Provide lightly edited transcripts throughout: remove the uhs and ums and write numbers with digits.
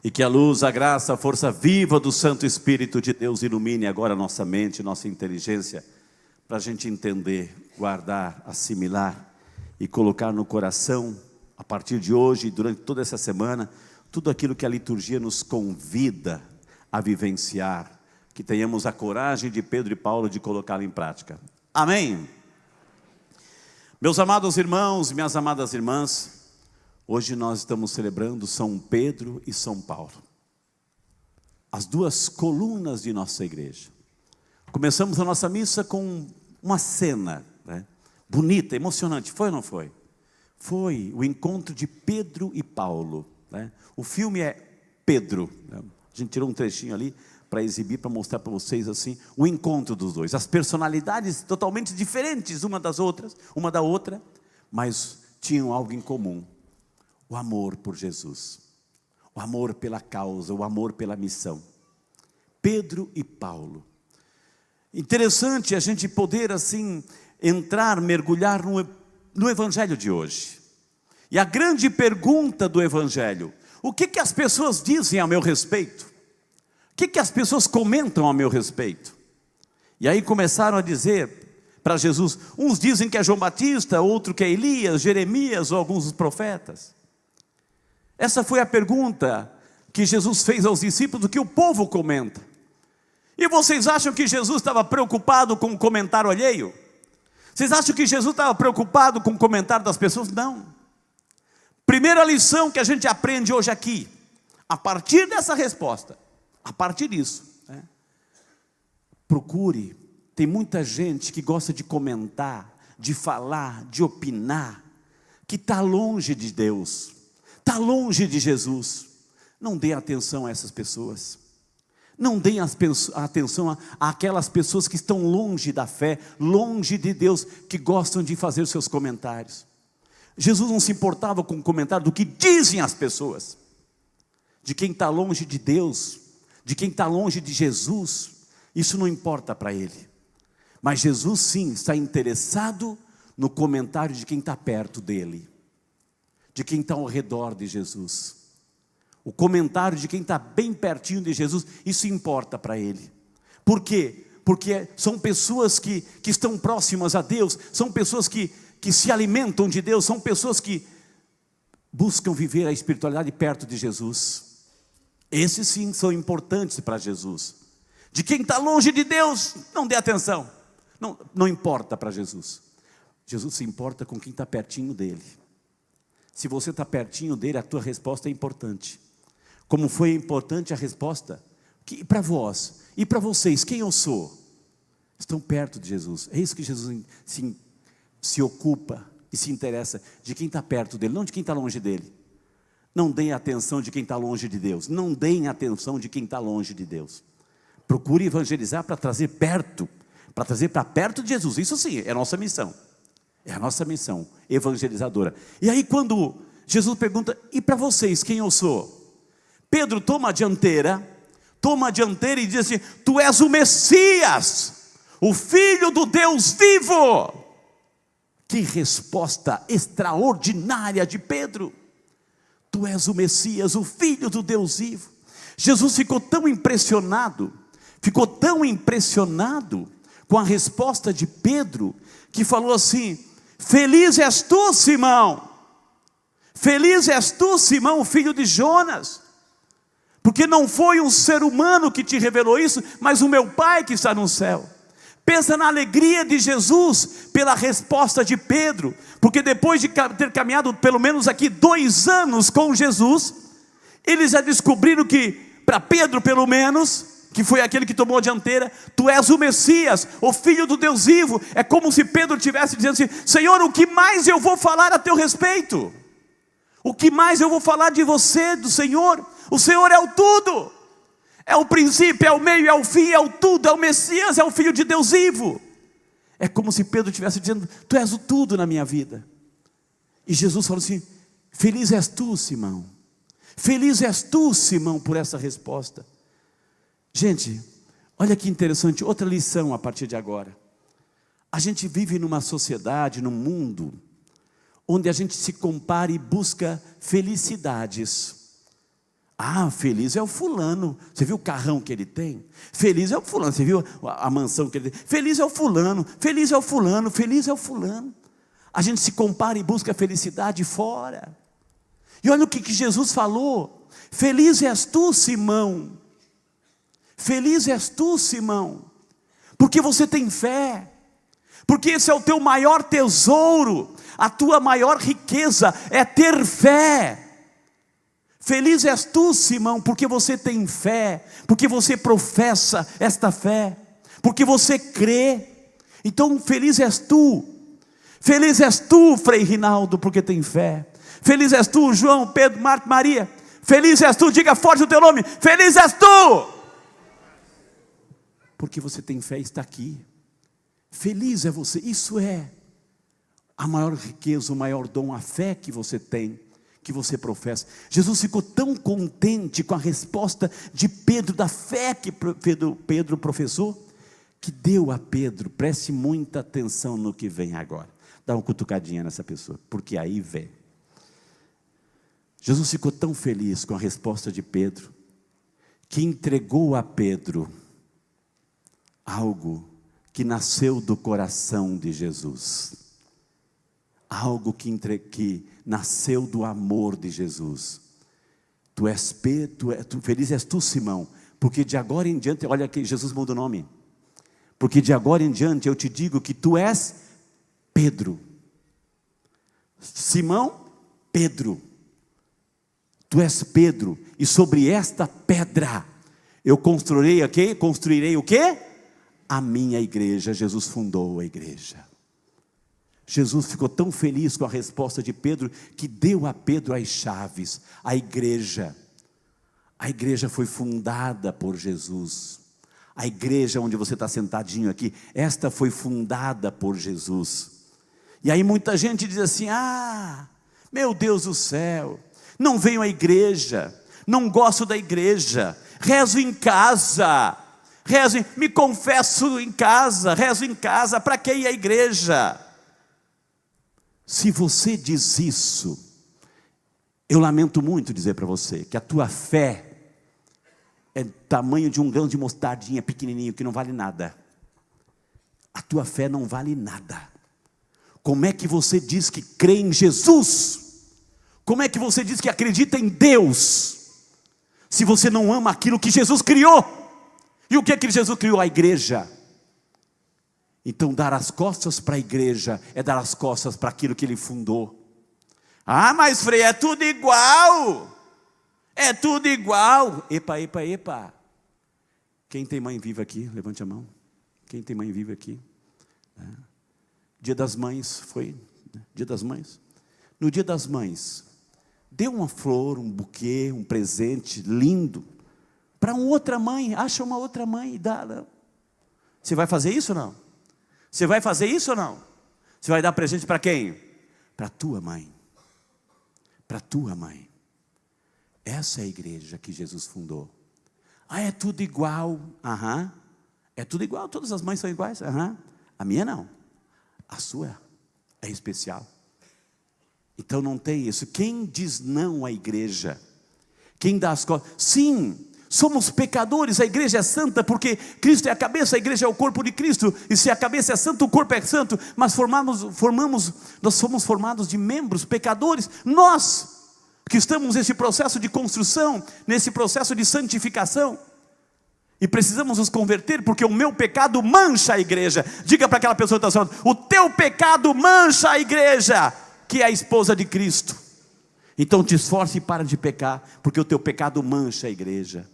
E que a luz, a graça, a força viva do Santo Espírito de Deus ilumine agora nossa mente, nossa inteligência, para a gente entender, guardar, assimilar e colocar no coração, a partir de hoje e durante toda essa semana, tudo aquilo que a liturgia nos convida a vivenciar, que tenhamos a coragem de Pedro e Paulo de colocá-lo em prática. Amém? Meus amados irmãos, minhas amadas irmãs, hoje nós estamos celebrando São Pedro e São Paulo, as duas colunas de nossa igreja. Começamos a nossa missa com uma cena, né, bonita, emocionante, foi ou não foi? Foi o encontro de Pedro e Paulo, né? O filme é Pedro, né? A gente tirou um trechinho ali para exibir, para mostrar para vocês assim, o encontro dos dois, as personalidades totalmente diferentes uma da outra, mas tinham algo em comum: o amor por Jesus, o amor pela causa, o amor pela missão. Pedro e Paulo. Interessante a gente poder assim entrar, mergulhar no Evangelho de hoje. E a grande pergunta do Evangelho: o que as pessoas dizem a meu respeito? O que as pessoas comentam a meu respeito? E aí começaram a dizer para Jesus, uns dizem que é João Batista, outro que é Elias, Jeremias ou alguns dos profetas. Essa foi a pergunta que Jesus fez aos discípulos, do que o povo comenta. E vocês acham que Jesus estava preocupado com o comentário alheio? Vocês acham que Jesus estava preocupado com o comentário das pessoas? Não. Primeira lição que a gente aprende hoje aqui, a partir dessa resposta, a partir disso, né? Procure, tem muita gente que gosta de comentar, de falar, de opinar, que está longe de Deus, está longe de Jesus. Não dê atenção a essas pessoas. Não deem atenção àquelas pessoas que estão longe da fé, longe de Deus, que gostam de fazer seus comentários. Jesus não se importava com o comentário do que dizem as pessoas, de quem está longe de Deus, de quem está longe de Jesus. Isso não importa para ele. Mas Jesus sim está interessado no comentário de quem está perto dele, de quem está ao redor de Jesus. O comentário de quem está bem pertinho de Jesus, isso importa para ele. Por quê? Porque são pessoas que estão próximas a Deus, são pessoas que se alimentam de Deus, são pessoas que buscam viver a espiritualidade perto de Jesus. Esses sim são importantes para Jesus. De quem está longe de Deus, não dê atenção, não importa para Jesus. Jesus se importa com quem está pertinho dele. Se você está pertinho dele, a tua resposta é importante. Como foi importante a resposta para vós e para vocês, quem eu sou? Estão perto de Jesus. É isso que Jesus se ocupa e se interessa, de quem está perto dele, não de quem está longe dele. Não deem atenção de quem está longe de Deus. Não deem atenção de quem está longe de Deus. Procure evangelizar para trazer perto, para trazer para perto de Jesus. Isso sim, é a nossa missão. É a nossa missão evangelizadora. E aí quando Jesus pergunta, e para vocês, quem eu sou? Pedro toma a dianteira e diz assim, tu és o Messias, o Filho do Deus vivo. Que resposta extraordinária de Pedro. Tu és o Messias, o Filho do Deus vivo. Jesus ficou tão impressionado com a resposta de Pedro, que falou assim, feliz és tu, Simão. Feliz és tu, Simão, filho de Jonas. Porque não foi um ser humano que te revelou isso, mas o meu Pai que está no céu. Pensa na alegria de Jesus pela resposta de Pedro, porque depois de ter caminhado pelo menos aqui 2 anos com Jesus, eles já descobriram que, para Pedro pelo menos, que foi aquele que tomou a dianteira, tu és o Messias, o Filho do Deus vivo. É como se Pedro estivesse dizendo assim, Senhor, o que mais eu vou falar a teu respeito? O que mais eu vou falar de você, do Senhor? O Senhor é o tudo, é o princípio, é o meio, é o fim, é o tudo, é o Messias, é o Filho de Deus vivo. É como se Pedro estivesse dizendo, tu és o tudo na minha vida. E Jesus falou assim, feliz és tu, Simão. Feliz és tu, Simão, por essa resposta. Gente, olha que interessante, outra lição a partir de agora. A gente vive numa sociedade, num mundo, onde a gente se compara e busca felicidades. Ah, feliz é o fulano. Você viu o carrão que ele tem? Feliz é o fulano. Você viu a mansão que ele tem? Feliz é o fulano, feliz é o fulano, feliz é o fulano. A gente se compara e busca a felicidade fora. E olha o que Jesus falou: feliz és tu, Simão. Feliz és tu, Simão, porque você tem fé, porque esse é o teu maior tesouro, a tua maior riqueza é ter fé. Feliz és tu, Simão, porque você tem fé, porque você professa esta fé, porque você crê. Então feliz és tu, Frei Rinaldo, porque tem fé. Feliz és tu, João, Pedro, Marta, Maria. Feliz és tu, diga forte o teu nome, feliz és tu, porque você tem fé e está aqui. Feliz é você, isso é a maior riqueza, o maior dom, a fé que você tem, que você professa. Jesus ficou tão contente com a resposta de Pedro, da fé que Pedro professou, que deu a Pedro, preste muita atenção no que vem agora, dá uma cutucadinha nessa pessoa, porque aí vem. Jesus ficou tão feliz com a resposta de Pedro, que entregou a Pedro algo que nasceu do coração de Jesus, algo que nasceu do amor de Jesus. Feliz és tu, Simão, porque de agora em diante, olha aqui, Jesus muda o nome, porque de agora em diante eu te digo que tu és Pedro. Simão, Pedro. Tu és Pedro, e sobre esta pedra eu construirei o quê? A minha igreja. Jesus fundou a igreja. Jesus ficou tão feliz com a resposta de Pedro, que deu a Pedro as chaves. A igreja foi fundada por Jesus. A igreja onde você está sentadinho aqui, esta foi fundada por Jesus. E aí muita gente diz assim: ah, meu Deus do céu, não venho à igreja, não gosto da igreja, rezo em casa, me confesso em casa, rezo em casa, para que ir à igreja? Se você diz isso, eu lamento muito dizer para você, que a tua fé é tamanho de um grão de mostardinha pequenininho, que não vale nada. A tua fé não vale nada. Como é que você diz que crê em Jesus? Como é que você diz que acredita em Deus, se você não ama aquilo que Jesus criou? E o que é que Jesus criou? A igreja. Então dar as costas para a igreja é dar as costas para aquilo que Ele fundou. Ah, mas Frei, é tudo igual. É tudo igual. Epa. Quem tem mãe viva aqui? Levante a mão. Quem tem mãe viva aqui? Dia das Mães foi, Dia das Mães. No Dia das Mães, dê uma flor, um buquê, um presente lindo para uma outra mãe. Acha uma outra mãe e dá. Você vai fazer isso ou não? Você vai fazer isso ou não? Você vai dar presente para quem? Para a tua mãe. Para a tua mãe. Essa é a igreja que Jesus fundou. Ah, é tudo igual. É tudo igual, todas as mães são iguais. A minha não. A sua é especial. Então não tem isso. Quem diz não à igreja? Quem dá as costas? Sim, somos pecadores, a igreja é santa, porque Cristo é a cabeça, a igreja é o corpo de Cristo, e se a cabeça é santa, o corpo é santo, mas nós somos formados de membros pecadores, nós, que estamos nesse processo de construção, nesse processo de santificação, e precisamos nos converter, porque o meu pecado mancha a igreja. Diga para aquela pessoa que está falando: o teu pecado mancha a igreja, que é a esposa de Cristo. Então te esforce e para de pecar, porque o teu pecado mancha a igreja.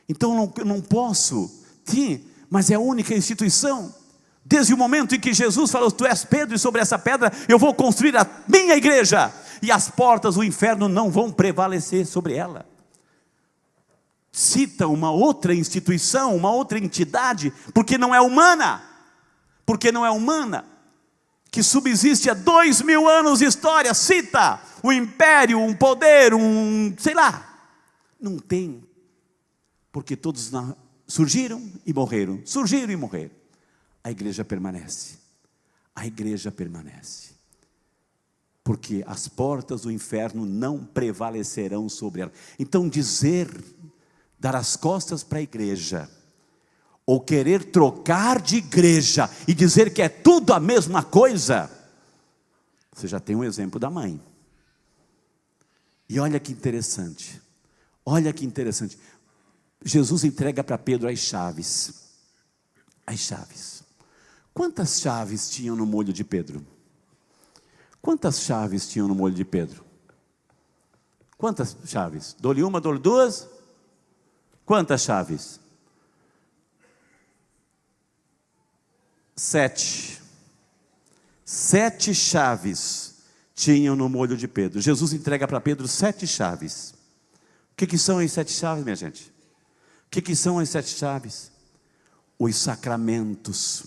Então eu não posso, sim, mas é a única instituição. Desde o momento em que Jesus falou: tu és Pedro, e sobre essa pedra eu vou construir a minha igreja, e as portas do inferno não vão prevalecer sobre ela. Cita uma outra instituição, uma outra entidade, porque não é humana, que subsiste há 2000 anos de história. Cita um império, um poder, sei lá, não tem, porque todos surgiram e morreram, a igreja permanece, porque as portas do inferno não prevalecerão sobre ela. Então dar as costas para a igreja, ou querer trocar de igreja e dizer que é tudo a mesma coisa, você já tem um exemplo da mãe. E olha que interessante, Jesus entrega para Pedro as chaves. Quantas chaves tinham no molho de Pedro? Quantas chaves tinham no molho de Pedro? Quantas chaves? Dou-lhe uma, dou-lhe duas? Quantas chaves? 7. 7 chaves tinham no molho de Pedro. Jesus entrega para Pedro 7 chaves. O que são as 7 chaves, minha gente? O que são as 7 chaves? Os sacramentos.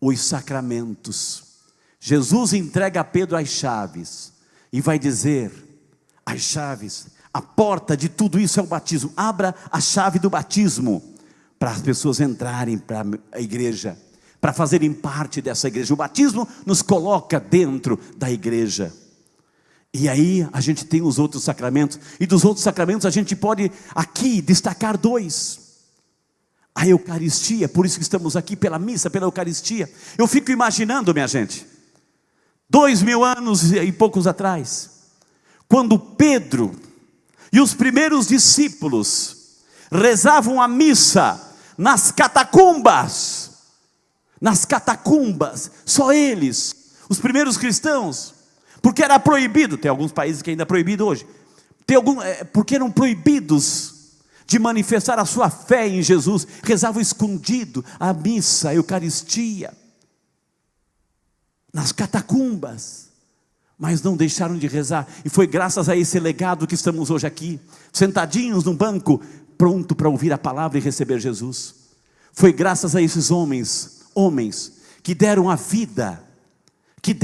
Os sacramentos. Jesus entrega a Pedro as chaves e vai dizer: as chaves, a porta de tudo isso é o batismo. Abra a chave do batismo para as pessoas entrarem para a igreja, para fazerem parte dessa igreja. O batismo nos coloca dentro da igreja. E aí a gente tem os outros sacramentos, e dos outros sacramentos a gente pode aqui destacar 2. A Eucaristia, por isso que estamos aqui pela missa, pela Eucaristia. Eu fico imaginando, minha gente, 2000 anos e poucos atrás, quando Pedro e os primeiros discípulos rezavam a missa nas catacumbas, só eles, os primeiros cristãos, porque era proibido. Tem alguns países que ainda é proibido hoje, porque eram proibidos de manifestar a sua fé em Jesus, rezavam escondido a missa, a Eucaristia, nas catacumbas, mas não deixaram de rezar. E foi graças a esse legado que estamos hoje aqui, sentadinhos num banco, pronto para ouvir a palavra e receber Jesus. Foi graças a esses homens que deram a vida, que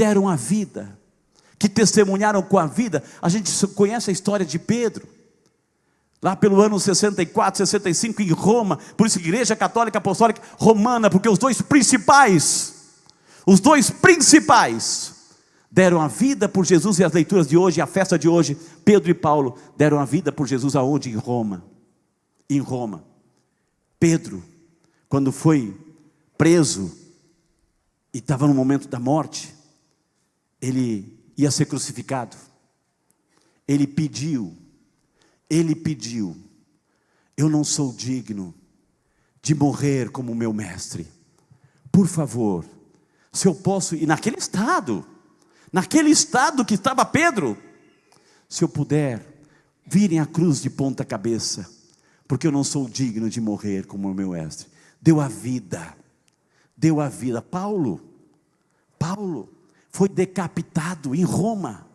testemunharam com a vida. A gente conhece a história de Pedro, lá pelo ano 64, 65 em Roma. Por isso Igreja Católica Apostólica Romana, porque os dois principais deram a vida por Jesus. E as leituras de hoje, a festa de hoje, Pedro e Paulo deram a vida por Jesus aonde? Em Roma. Pedro, quando foi preso e estava no momento da morte, ele ia ser crucificado. Ele pediu: eu não sou digno de morrer como meu mestre. Por favor, se eu posso, e naquele estado que estava Pedro, se eu puder, virem a cruz de ponta cabeça, porque eu não sou digno de morrer como o meu mestre. Deu a vida. Paulo foi decapitado em Roma,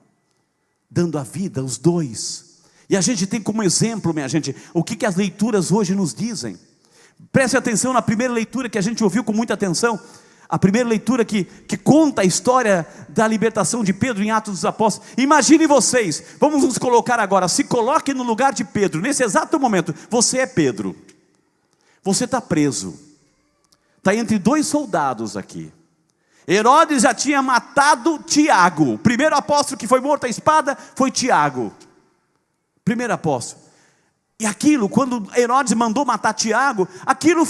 dando a vida, os dois. E a gente tem como exemplo, minha gente, o que as leituras hoje nos dizem. Preste atenção na primeira leitura que a gente ouviu com muita atenção. A primeira leitura que conta a história da libertação de Pedro em Atos dos Apóstolos. Imagine vocês, vamos nos colocar agora, se coloque no lugar de Pedro. Nesse exato momento, você é Pedro. Você está preso. Está entre 2 soldados aqui. Herodes já tinha matado Tiago. O primeiro apóstolo que foi morto à espada foi Tiago. Primeiro apóstolo. E aquilo, quando Herodes mandou matar Tiago, aquilo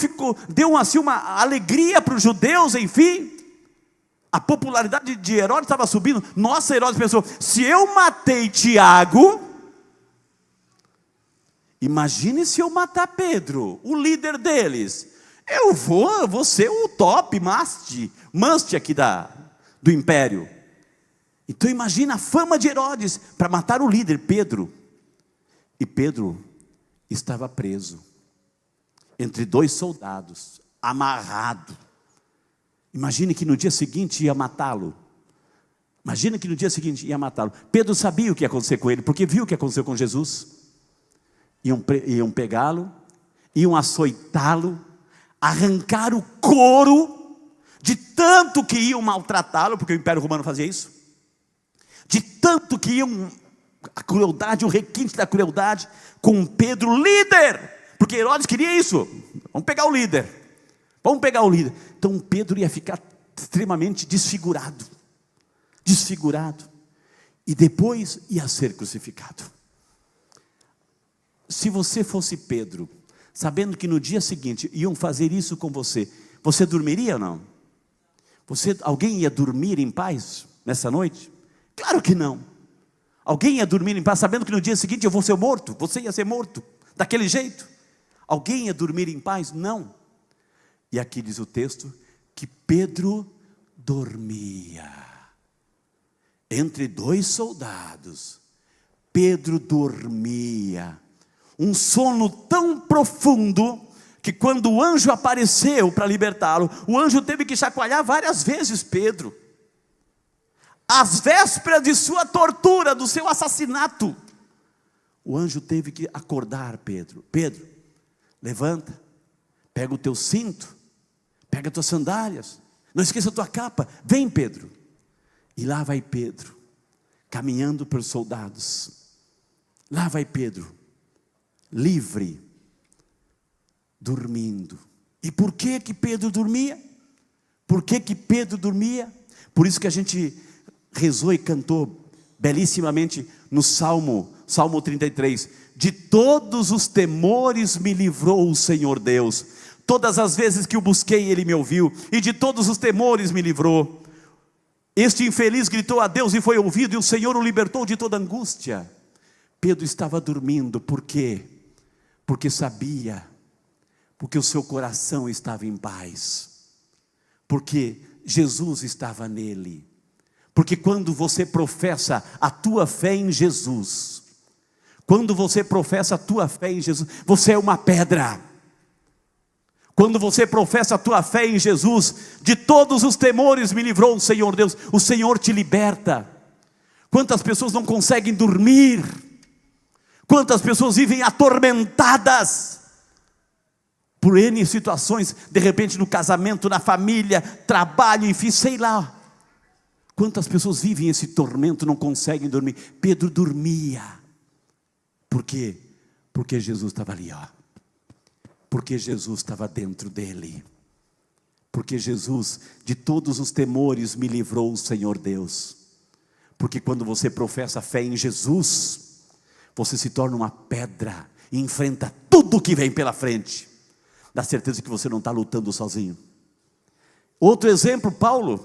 deu assim uma alegria para os judeus, enfim. A popularidade de Herodes estava subindo. Nossa, Herodes pensou: se eu matei Tiago, imagine se eu matar Pedro, o líder deles. Eu vou ser o top, must aqui do império. Então imagina a fama de Herodes para matar o líder, Pedro. E Pedro estava preso entre 2 soldados, amarrado. Imagine que no dia seguinte ia matá-lo. Pedro sabia o que ia acontecer com ele, porque viu o que aconteceu com Jesus. Iam pegá-lo, iam açoitá-lo, arrancar o couro, de tanto que iam maltratá-lo, porque o Império Romano fazia isso, de tanto que iam, a crueldade, o requinte da crueldade, com Pedro, líder, porque Herodes queria isso. Vamos pegar o líder. Então Pedro ia ficar extremamente desfigurado. e depois ia ser crucificado. Se você fosse Pedro, sabendo que no dia seguinte iam fazer isso com você, você dormiria ou não? Alguém ia dormir em paz nessa noite? Claro que não. Alguém ia dormir em paz sabendo que no dia seguinte eu vou ser morto? Você ia ser morto daquele jeito? Alguém ia dormir em paz? Não. E aqui diz o texto que Pedro dormia. Entre dois soldados, Pedro dormia. Um sono tão profundo que quando o anjo apareceu para libertá-lo, o anjo teve que chacoalhar várias vezes Pedro. Às vésperas de sua tortura, do seu assassinato, o anjo teve que acordar Pedro. Pedro, levanta, pega o teu cinto, pega as tuas sandálias, não esqueça a tua capa, vem Pedro. E lá vai Pedro, caminhando pelos soldados. Lá vai Pedro, livre, dormindo. E por que Pedro dormia? Por que Pedro dormia? Por isso que a gente rezou e cantou belíssimamente no Salmo 33. De todos os temores me livrou o Senhor Deus. Todas as vezes que o busquei, Ele me ouviu. E de todos os temores me livrou. Este infeliz gritou a Deus e foi ouvido, e o Senhor o libertou de toda angústia. Pedro estava dormindo, por quê? Porque sabia, porque o seu coração estava em paz, porque Jesus estava nele. Porque quando você professa a tua fé em Jesus, quando você professa a tua fé em Jesus, você é uma pedra. Quando você professa a tua fé em Jesus, de todos os temores me livrou o Senhor Deus. O Senhor te liberta. Quantas pessoas não conseguem dormir? Quantas pessoas vivem atormentadas por N situações, de repente no casamento, na família, trabalho, enfim, sei lá. Quantas pessoas vivem esse tormento, não conseguem dormir? Pedro dormia. Por quê? Porque Jesus estava ali, ó. Porque Jesus estava dentro dele. Porque Jesus, de todos os temores, me livrou o Senhor Deus. Porque quando você professa fé em Jesus, você se torna uma pedra e enfrenta tudo que vem pela frente. Dá certeza que você não está lutando sozinho. Outro exemplo, Paulo,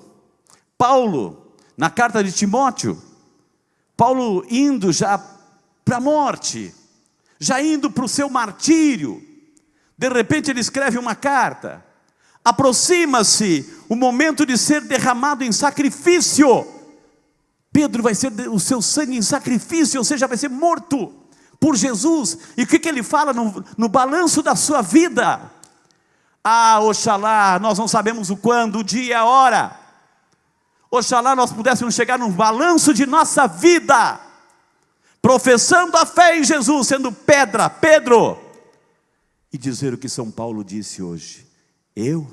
na carta de Timóteo, Paulo indo já para a morte, já indo para o seu martírio, de repente ele escreve uma carta, aproxima-se o momento de ser derramado em sacrifício. Pedro vai ser o seu sangue em sacrifício, ou seja, vai ser morto por Jesus. E o que ele fala no balanço da sua vida? Ah, oxalá, nós não sabemos o quando, o dia e a hora. Oxalá nós pudéssemos chegar no balanço de nossa vida, professando a fé em Jesus, sendo pedra, Pedro, e dizer o que São Paulo disse hoje: eu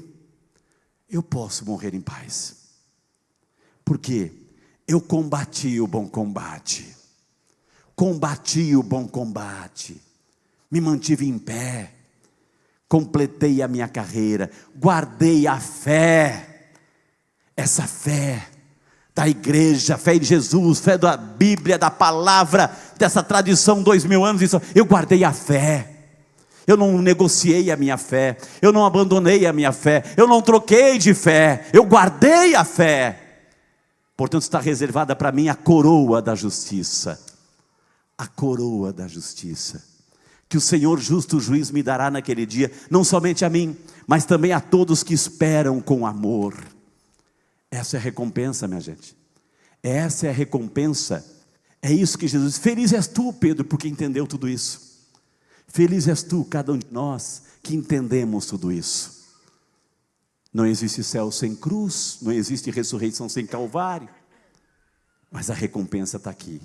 posso morrer em paz, porque eu combati o bom combate, me mantive em pé, completei a minha carreira, guardei a fé, essa fé da igreja, fé em Jesus, fé da Bíblia, da palavra, dessa tradição 2000 anos, eu guardei a fé. Eu não negociei a minha fé, eu não abandonei a minha fé, eu não troquei de fé, eu guardei a fé. Portanto está reservada para mim a coroa da justiça. A coroa da justiça, que o Senhor justo juiz me dará naquele dia, não somente a mim, mas também a todos que esperam com amor. Essa é a recompensa, minha gente. Essa é a recompensa. É isso que Jesus diz. Feliz és tu, Pedro, porque entendeu tudo isso. Feliz és tu, cada um de nós, que entendemos tudo isso. Não existe céu sem cruz, não existe ressurreição sem Calvário, mas a recompensa está aqui.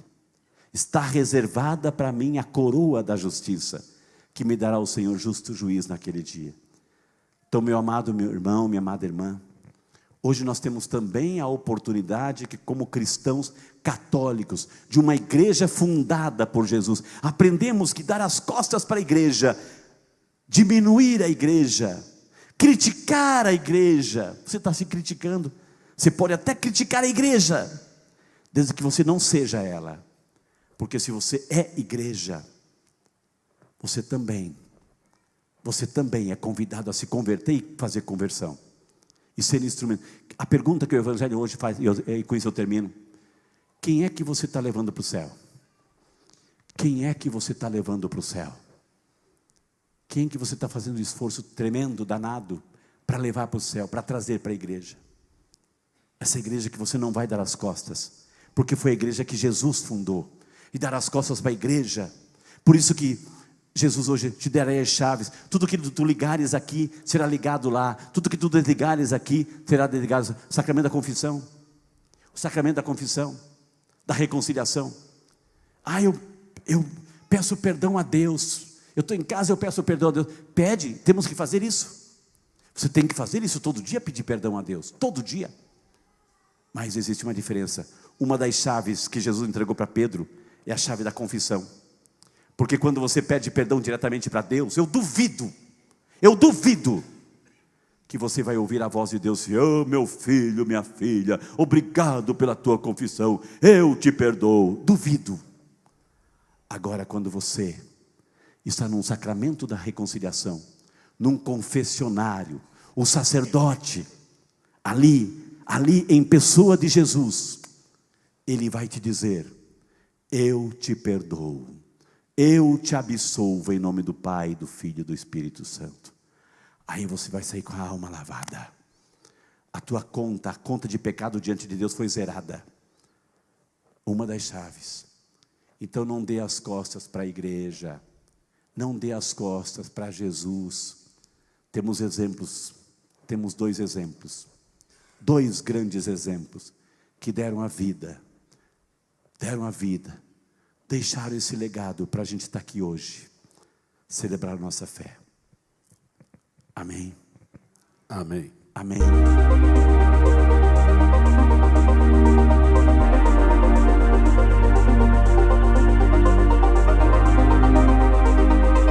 Está reservada para mim a coroa da justiça, que me dará o Senhor justo juiz naquele dia. Então, meu amado meu irmão, minha amada irmã, hoje nós temos também a oportunidade que, como cristãos católicos, de uma igreja fundada por Jesus, aprendemos que dar as costas para a igreja, diminuir a igreja, criticar a igreja. Você está se criticando, você pode até criticar a igreja, desde que você não seja ela. Porque se você é igreja, você também é convidado a se converter e fazer conversão. E ser instrumento. A pergunta que o Evangelho hoje faz, e com isso eu termino: quem é que você está levando para o céu? Quem é que você está levando para o céu? Quem é que você está fazendo um esforço tremendo, danado, para levar para o céu, para trazer para a igreja? Essa igreja que você não vai dar as costas, porque foi a igreja que Jesus fundou. E dar as costas para a igreja. Por isso que Jesus hoje te dará as chaves. Tudo que tu ligares aqui será ligado lá. Tudo que tu desligares aqui será desligado. O sacramento da confissão. O sacramento da confissão, da reconciliação. Eu peço perdão a Deus. Eu estou em casa, eu peço perdão a Deus. Pede, temos que fazer isso. Você tem que fazer isso todo dia, pedir perdão a Deus. Todo dia. Mas existe uma diferença. Uma das chaves que Jesus entregou para Pedro é a chave da confissão. Porque quando você pede perdão diretamente para Deus, eu duvido que você vai ouvir a voz de Deus: oh, meu filho, minha filha, obrigado pela tua confissão, eu te perdoo. Duvido. Agora, quando você está num sacramento da reconciliação, num confessionário, o sacerdote, ali em pessoa de Jesus, ele vai te dizer: eu te perdoo, eu te absolvo em nome do Pai, do Filho e do Espírito Santo. Aí você vai sair com a alma lavada. A tua conta, a conta de pecado diante de Deus foi zerada. Uma das chaves. Então não dê as costas para a igreja, não dê as costas para Jesus. Temos exemplos, temos dois exemplos, dois grandes exemplos, que deram a vida, deixaram esse legado para a gente estar aqui hoje, celebrar a nossa fé. Amém. Amém. Amém.